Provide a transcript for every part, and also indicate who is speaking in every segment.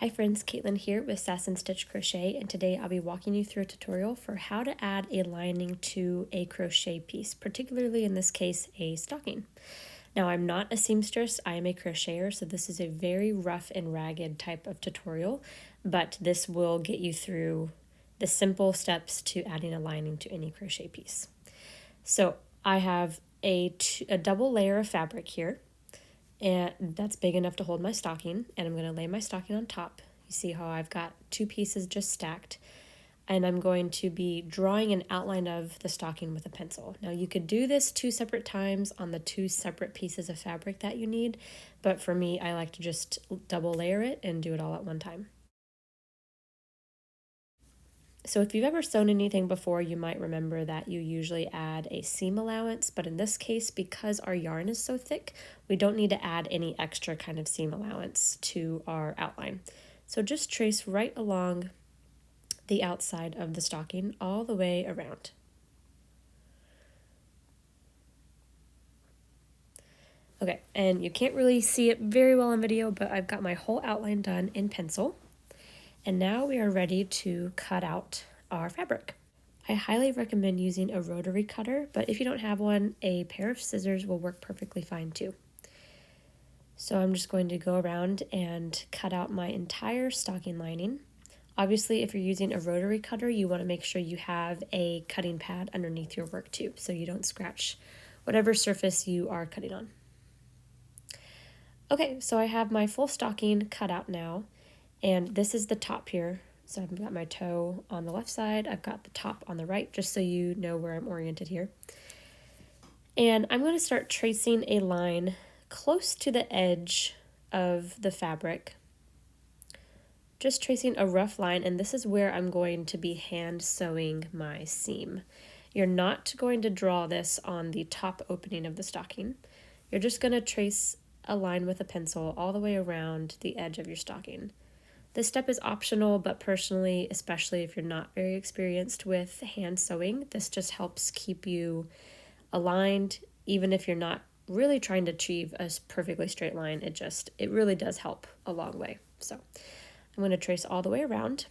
Speaker 1: Hi friends, Caitlin here with Sass and Stitch Crochet, and today I'll be walking you through a tutorial for how to add a lining to a crochet piece, particularly in this case a stocking. Now I'm not a seamstress, I am a crocheter, so this is a very rough and ragged type of tutorial, but this will get you through the simple steps to adding a lining to any crochet piece. So I have a double layer of fabric here, and that's big enough to hold my stocking, and I'm going to lay my stocking on top. You see how I've got two pieces just stacked, and I'm going to be drawing an outline of the stocking with a pencil. Now you could do this 2 separate times on the 2 separate pieces of fabric that you need, but for me I like to just double layer it and do it all at one time. So if you've ever sewn anything before, you might remember that you usually add a seam allowance, but in this case, because our yarn is so thick, we don't need to add any extra kind of seam allowance to our outline. So just trace right along the outside of the stocking all the way around. Okay, and you can't really see it very well in video, but I've got my whole outline done in pencil. And now we are ready to cut out our fabric. I highly recommend using a rotary cutter, but if you don't have one, a pair of scissors will work perfectly fine too. So I'm just going to go around and cut out my entire stocking lining. Obviously, if you're using a rotary cutter, you want to make sure you have a cutting pad underneath your work too, so you don't scratch whatever surface you are cutting on. Okay, so I have my full stocking cut out now. And this is the top here. So I've got my toe on the left side. I've got the top on the right, just so you know where I'm oriented here. And I'm going to start tracing a line close to the edge of the fabric. Just tracing a rough line, and this is where I'm going to be hand sewing my seam. You're not going to draw this on the top opening of the stocking. You're just going to trace a line with a pencil all the way around the edge of your stocking. This step is optional, but personally, especially if you're not very experienced with hand sewing, this just helps keep you aligned. Even if you're not really trying to achieve a perfectly straight line, it really does help a long way. So I'm going to trace all the way around.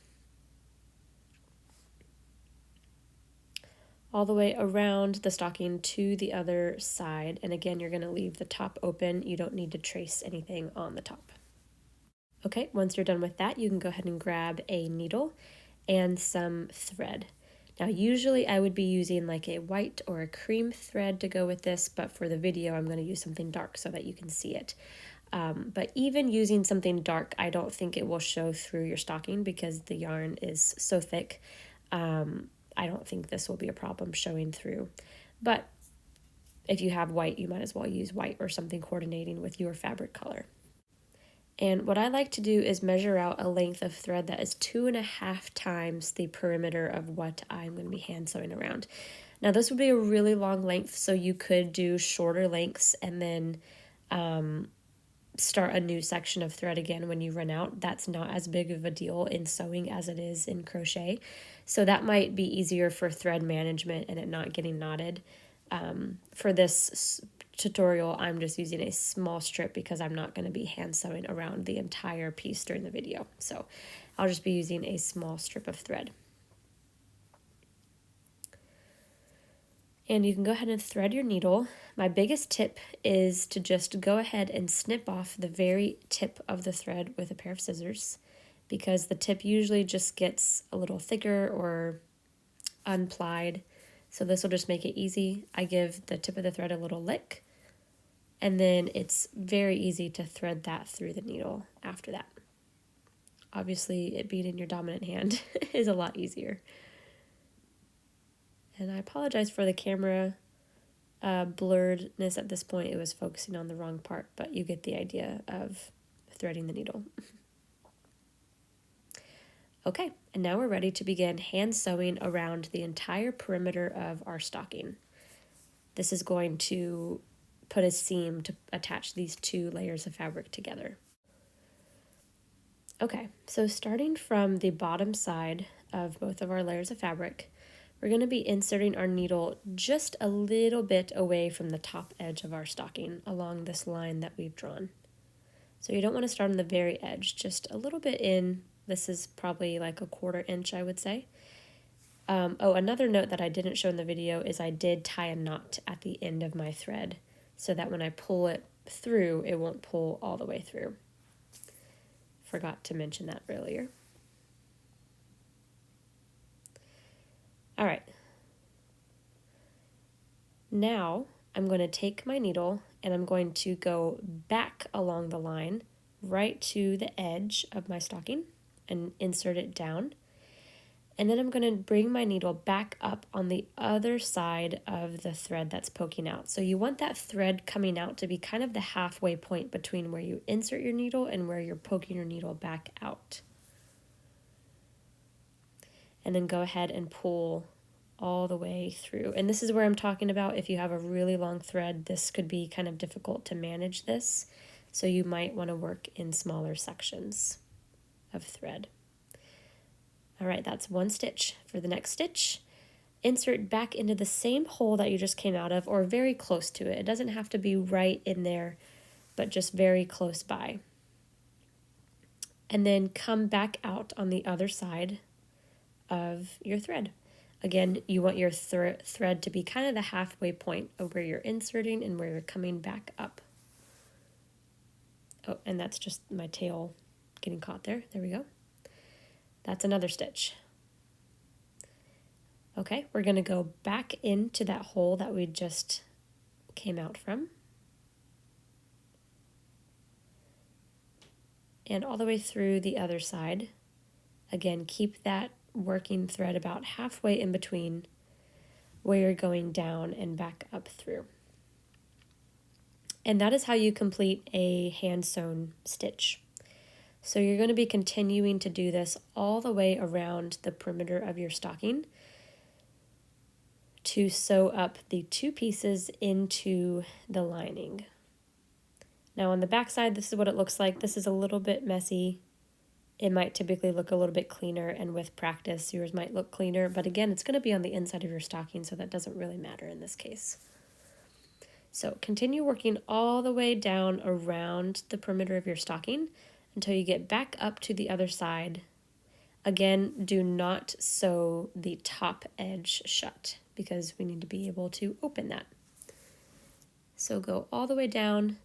Speaker 1: All the way around the stocking to the other side. And again, you're going to leave the top open. You don't need to trace anything on the top. Okay, once you're done with that, you can go ahead and grab a needle and some thread. Now, usually I would be using like a white or a cream thread to go with this, but for the video, I'm going to use something dark so that you can see it. But even using something dark, I don't think it will show through your stocking because the yarn is so thick. I don't think this will be a problem showing through. But if you have white, you might as well use white or something coordinating with your fabric color. And what I like to do is measure out a length of thread that is 2.5 times the perimeter of what I'm going to be hand sewing around. Now this would be a really long length, so you could do shorter lengths and then start a new section of thread again when you run out. That's not as big of a deal in sewing as it is in crochet. So that might be easier for thread management and it not getting knotted. For this tutorial, I'm just using a small strip because I'm not going to be hand sewing around the entire piece during the video. So I'll just be using a small strip of thread. And you can go ahead and thread your needle. My biggest tip is to just go ahead and snip off the very tip of the thread with a pair of scissors, because the tip usually just gets a little thicker or unplied. So this will just make it easy. I give the tip of the thread a little lick, and then it's very easy to thread that through the needle after that. Obviously, it being in your dominant hand is a lot easier. And I apologize for the camera blurredness at this point. It was focusing on the wrong part, but you get the idea of threading the needle. Okay, and now we're ready to begin hand sewing around the entire perimeter of our stocking. This is going to put a seam to attach these 2 layers of fabric together. Okay, so starting from the bottom side of both of our layers of fabric, we're going to be inserting our needle just a little bit away from the top edge of our stocking along this line that we've drawn. So you don't want to start on the very edge, just a little bit in. This is probably like a 1/4 inch, I would say. Oh, another note that I didn't show in the video is I did tie a knot at the end of my thread so that when I pull it through, it won't pull all the way through. Forgot to mention that earlier. All right. Now I'm going to take my needle and I'm going to go back along the line right to the edge of my stocking and insert it down. And then I'm going to bring my needle back up on the other side of the thread that's poking out. So you want that thread coming out to be kind of the halfway point between where you insert your needle and where you're poking your needle back out. And then go ahead and pull all the way through. And this is where I'm talking about if you have a really long thread, this could be kind of difficult to manage this. So you might want to work in smaller sections of thread. All right, that's one stitch. For the next stitch, insert back into the same hole that you just came out of, or very close to it. It doesn't have to be right in there, but just very close by. And then come back out on the other side of your thread. Again, you want your thread to be kind of the halfway point of where you're inserting and where you're coming back up. Oh, and that's just my tail getting caught there. There we go. That's another stitch. Okay, we're going to go back into that hole that we just came out from. And all the way through the other side. Again, keep that working thread about halfway in between where you're going down and back up through. And that is how you complete a hand-sewn stitch. So you're going to be continuing to do this all the way around the perimeter of your stocking to sew up the two pieces into the lining. Now on the back side, this is what it looks like. This is a little bit messy. It might typically look a little bit cleaner, and with practice, yours might look cleaner. But again, it's going to be on the inside of your stocking, so that doesn't really matter in this case. So continue working all the way down around the perimeter of your stocking until you get back up to the other side. Again, do not sew the top edge shut because we need to be able to open that. So go all the way down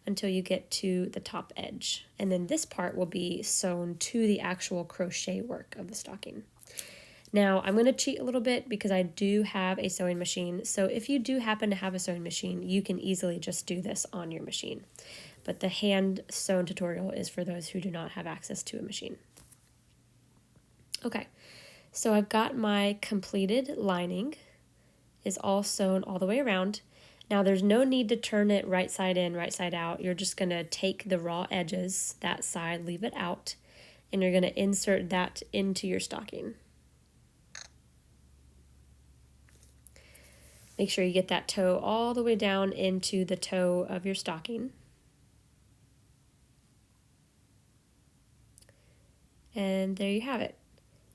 Speaker 1: until you get to the top edge. And then this part will be sewn to the actual crochet work of the stocking. Now, I'm going to cheat a little bit because I do have a sewing machine. So if you do happen to have a sewing machine, you can easily just do this on your machine. But the hand-sewn tutorial is for those who do not have access to a machine. Okay, so I've got my completed lining is all sewn all the way around. Now there's no need to turn it right side in, right side out. You're just gonna take the raw edges, that side, leave it out, and you're gonna insert that into your stocking. Make sure you get that toe all the way down into the toe of your stocking. And there you have it.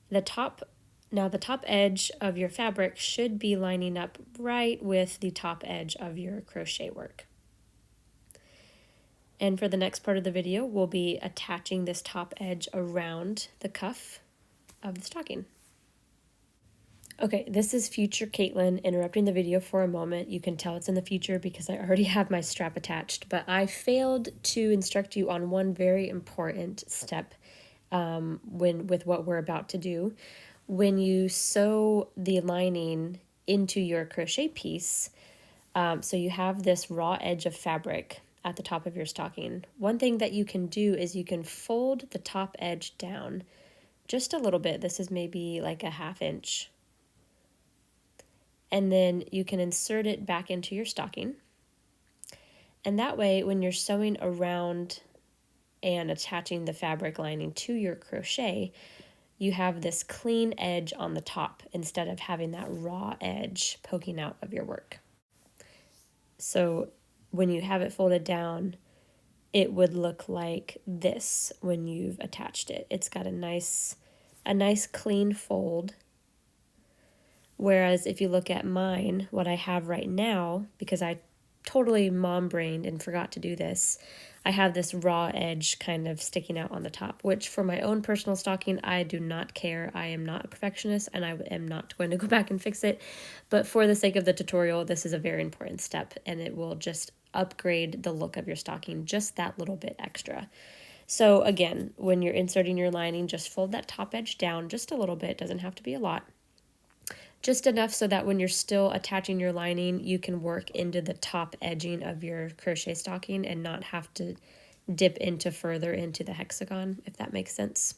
Speaker 1: Now the top edge of your fabric should be lining up right with the top edge of your crochet work. And for the next part of the video, we'll be attaching this top edge around the cuff of the stocking. Okay, this is future Caitlin interrupting the video for a moment. You can tell it's in the future because I already have my strap attached, but I failed to instruct you on one very important step with what we're about to do. When you sew the lining into your crochet piece, so you have this raw edge of fabric at the top of your stocking, one thing that you can do is you can fold the top edge down just a little bit. This is maybe like a 1/2 inch. And then you can insert it back into your stocking. And that way, when you're sewing around and attaching the fabric lining to your crochet, you have this clean edge on the top instead of having that raw edge poking out of your work. So when you have it folded down, it would look like this when you've attached it. It's got a nice clean fold. Whereas if you look at mine, what I have right now, because I totally mom-brained and forgot to do this, I have this raw edge kind of sticking out on the top, which for my own personal stocking, I do not care. I am not a perfectionist and I am not going to go back and fix it. But for the sake of the tutorial, this is a very important step and it will just upgrade the look of your stocking just that little bit extra. So again, when you're inserting your lining, just fold that top edge down just a little bit. Doesn't have to be a lot. Just enough so that when you're still attaching your lining, you can work into the top edging of your crochet stocking and not have to dip into further into the hexagon, if that makes sense.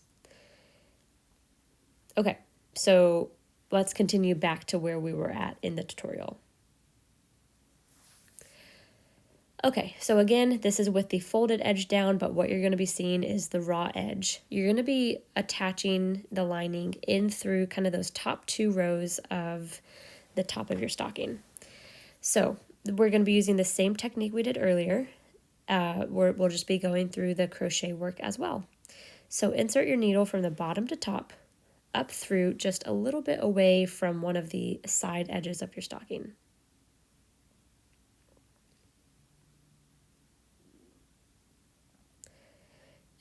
Speaker 1: Okay, so let's continue back to where we were at in the tutorial. Okay, so again, this is with the folded edge down, but what you're going to be seeing is the raw edge. You're going to be attaching the lining in through kind of those top 2 rows of the top of your stocking. So we're going to be using the same technique we did earlier. We'll just be going through the crochet work as well. So insert your needle from the bottom to top, up through just a little bit away from one of the side edges of your stocking.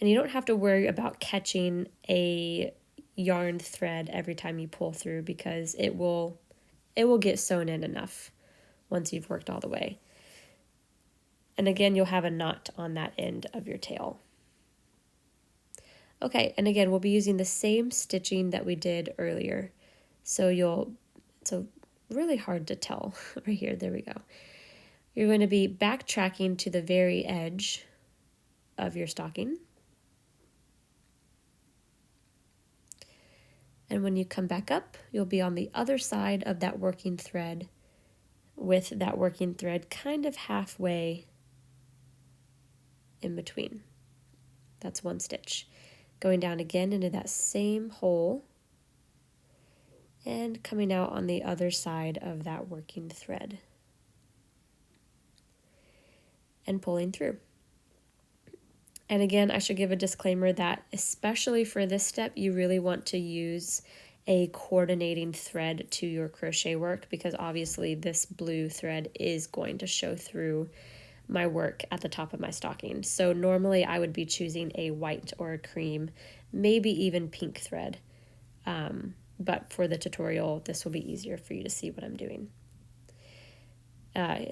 Speaker 1: And you don't have to worry about catching a yarn thread every time you pull through because it will get sewn in enough once you've worked all the way. And again, you'll have a knot on that end of your tail. Okay, and again, we'll be using the same stitching that we did earlier. So really hard to tell right here. There we go. You're going to be backtracking to the very edge of your stocking. And when you come back up, you'll be on the other side of that working thread with that working thread kind of halfway in between. That's one stitch. Going down again into that same hole and coming out on the other side of that working thread and pulling through. And again, I should give a disclaimer that especially for this step, you really want to use a coordinating thread to your crochet work because obviously this blue thread is going to show through my work at the top of my stocking. So normally I would be choosing a white or a cream, maybe even pink thread. But for the tutorial, this will be easier for you to see what I'm doing.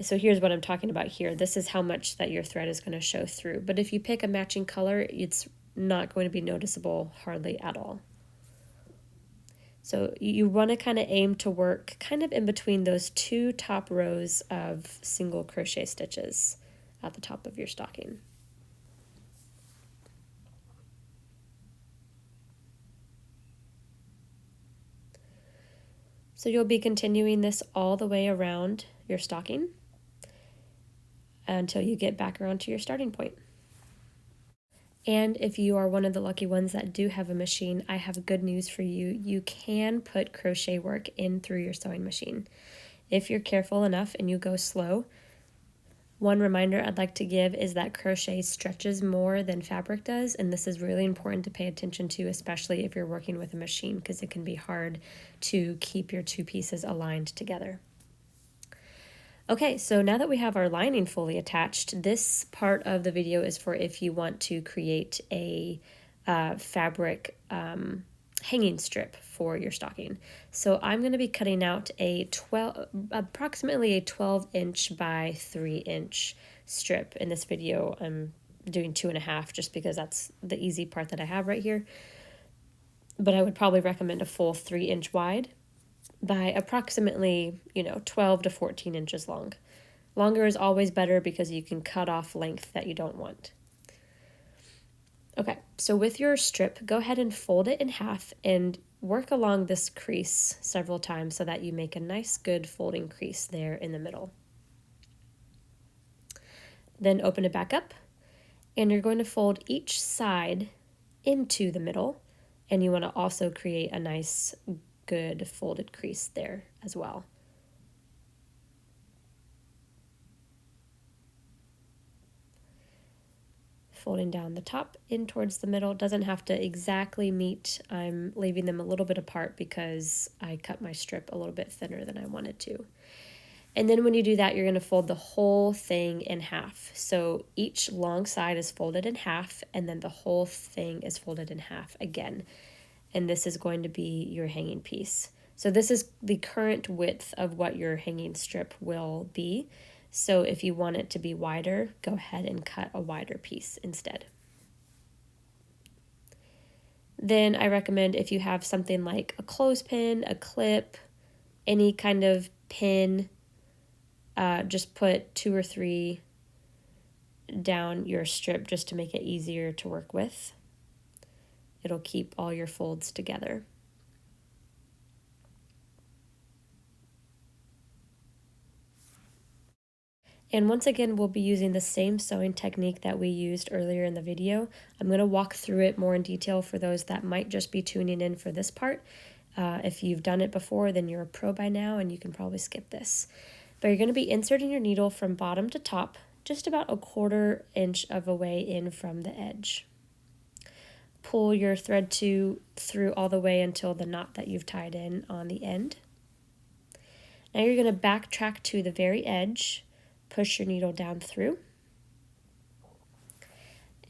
Speaker 1: So here's what I'm talking about here. This is how much that your thread is going to show through. But if you pick a matching color, it's not going to be noticeable hardly at all. So you want to kind of aim to work kind of in between those 2 top rows of single crochet stitches at the top of your stocking. So you'll be continuing this all the way around your stocking until you get back around to your starting point. And if you are one of the lucky ones that do have a machine, I have good news for you. You can put crochet work in through your sewing machine. If you're careful enough and you go slow, one reminder I'd like to give is that crochet stretches more than fabric does, and this is really important to pay attention to, especially if you're working with a machine, because it can be hard to keep your 2 pieces aligned together. Okay, so now that we have our lining fully attached, this part of the video is for if you want to create a fabric hanging strip for your stocking. So I'm going to be cutting out approximately a 12-inch by 3-inch strip. In this video, I'm doing 2.5 just because that's the easy part that I have right here. But I would probably recommend a full 3-inch wide by approximately, 12 to 14 inches long. Longer is always better because you can cut off length that you don't want. Okay, so with your strip, go ahead and fold it in half and work along this crease several times so that you make a nice good folding crease there in the middle. Then open it back up and you're going to fold each side into the middle, and you want to also create a nice good folded crease there as well. Folding down the top in towards the middle. Doesn't have to exactly meet. I'm leaving them a little bit apart because I cut my strip a little bit thinner than I wanted to. And then when you do that, you're going to fold the whole thing in half. So each long side is folded in half, and then the whole thing is folded in half again. And this is going to be your hanging piece. So this is the current width of what your hanging strip will be. So if you want it to be wider, go ahead and cut a wider piece instead. Then I recommend, if you have something like a clothespin, a clip, any kind of pin, just put 2 or 3 down your strip just to make it easier to work with. It'll keep all your folds together. And once again, we'll be using the same sewing technique that we used earlier in the video. I'm going to walk through it more in detail for those that might just be tuning in for this part. If you've done it before, then you're a pro by now and you can probably skip this. But you're going to be inserting your needle from bottom to top, just about 1/4 inch of a way in from the edge. Pull your thread through all the way until the knot that you've tied in on the end. Now you're going to backtrack to the very edge, push your needle down through,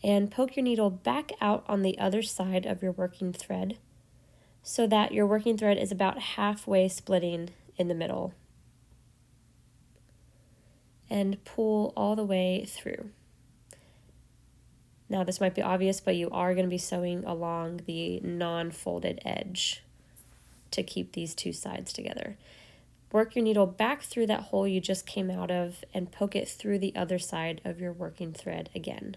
Speaker 1: and poke your needle back out on the other side of your working thread so that your working thread is about halfway splitting in the middle. And pull all the way through. Now this might be obvious, but you are going to be sewing along the non-folded edge to keep these two sides together. Work your needle back through that hole you just came out of and poke it through the other side of your working thread again.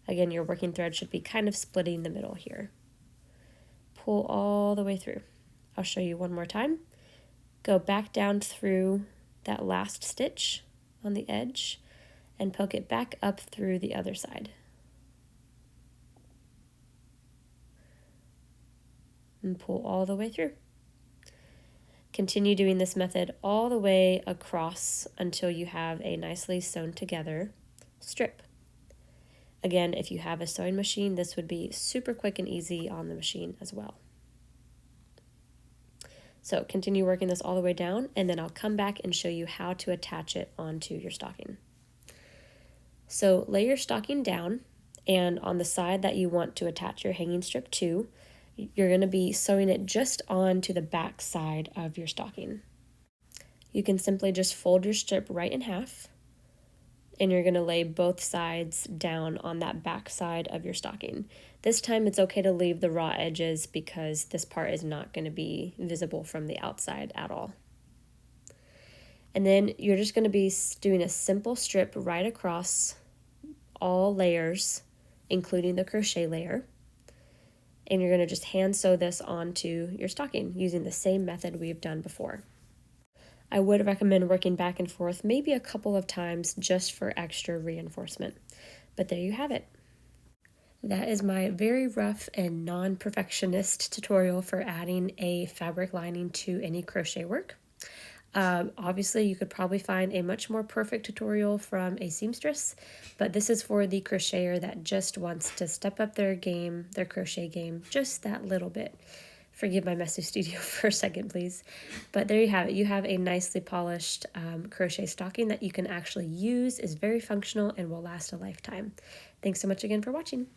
Speaker 1: Again, your working thread should be kind of splitting the middle here. Pull all the way through. I'll show you one more time. Go back down through that last stitch on the edge and poke it back up through the other side. And pull all the way through. Continue doing this method all the way across until you have a nicely sewn together strip. Again, if you have a sewing machine, this would be super quick and easy on the machine as well. So continue working this all the way down, and then I'll come back and show you how to attach it onto your stocking. So lay your stocking down, and on the side that you want to attach your hanging strip to, you're going to be sewing it just onto the back side of your stocking. You can simply just fold your strip right in half, and you're going to lay both sides down on that back side of your stocking. This time it's okay to leave the raw edges because this part is not going to be visible from the outside at all. And then you're just going to be doing a simple strip right across all layers, including the crochet layer. And you're going to just hand sew this onto your stocking using the same method we've done before. I would recommend working back and forth maybe a couple of times just for extra reinforcement. But there you have it. That is my very rough and non-perfectionist tutorial for adding a fabric lining to any crochet work. Obviously, you could probably find a much more perfect tutorial from a seamstress, but this is for the crocheter that just wants to step up their game, their crochet game, just that little bit. Forgive my messy studio for a second, please. But there you have it. You have a nicely polished crochet stocking that you can actually use, is very functional, and will last a lifetime. Thanks so much again for watching.